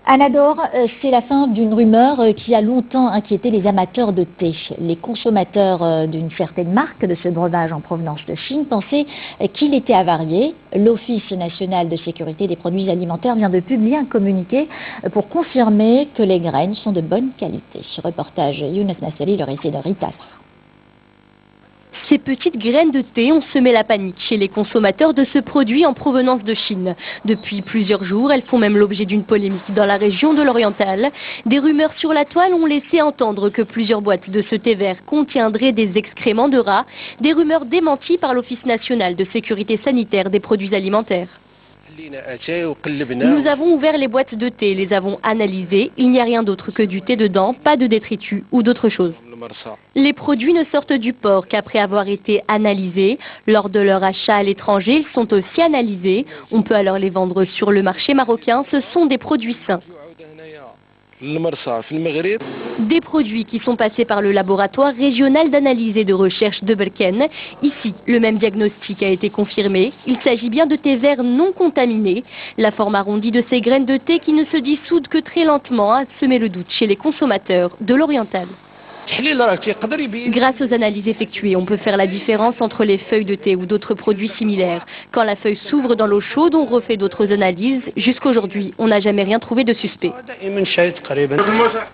Anador, c'est la fin d'une rumeur qui a longtemps inquiété les amateurs de thé. Les consommateurs d'une certaine marque de ce breuvage en provenance de Chine pensaient qu'il était avarié. L'Office national de sécurité des produits alimentaires vient de publier un communiqué pour confirmer que les graines sont de bonne qualité. Reportage Younes Nasseri, le récit de Rita. Ces petites graines de thé ont semé la panique chez les consommateurs de ce produit en provenance de Chine. Depuis plusieurs jours, elles font même l'objet d'une polémique dans la région de l'Oriental. Des rumeurs sur la toile ont laissé entendre que plusieurs boîtes de ce thé vert contiendraient des excréments de rats. Des rumeurs démenties par l'Office national de sécurité sanitaire des produits alimentaires. Nous avons ouvert les boîtes de thé, les avons analysées. Il n'y a rien d'autre que du thé dedans, pas de détritus ou d'autre chose. Les produits ne sortent du port qu'après avoir été analysés. Lors de leur achat à l'étranger, ils sont aussi analysés. On peut alors les vendre sur le marché marocain. Ce sont des produits sains. Des produits qui sont passés par le laboratoire régional d'analyse et de recherche de Berken. Ici, le même diagnostic a été confirmé. Il s'agit bien de thé vert non contaminé. La forme arrondie de ces graines de thé qui ne se dissoudent que très lentement a semé le doute chez les consommateurs de l'Oriental. Grâce aux analyses effectuées, on peut faire la différence entre les feuilles de thé ou d'autres produits similaires. Quand la feuille s'ouvre dans l'eau chaude, on refait d'autres analyses. Jusqu'aujourd'hui, on n'a jamais rien trouvé de suspect.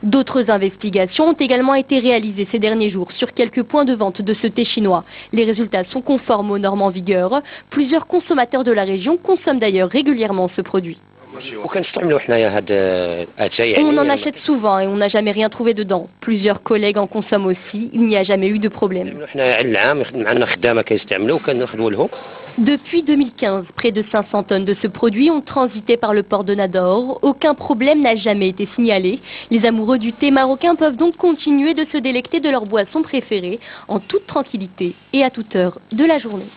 D'autres investigations ont également été réalisées ces derniers jours sur quelques points de vente de ce thé chinois. Les résultats sont conformes aux normes en vigueur. Plusieurs consommateurs de la région consomment d'ailleurs régulièrement ce produit. On en achète souvent et on n'a jamais rien trouvé dedans. Plusieurs collègues en consomment aussi, il n'y a jamais eu de problème. Depuis 2015, près de 500 tonnes de ce produit ont transité par le port de Nador. Aucun problème n'a jamais été signalé. Les amoureux du thé marocain peuvent donc continuer de se délecter de leur boisson préférée en toute tranquillité et à toute heure de la journée.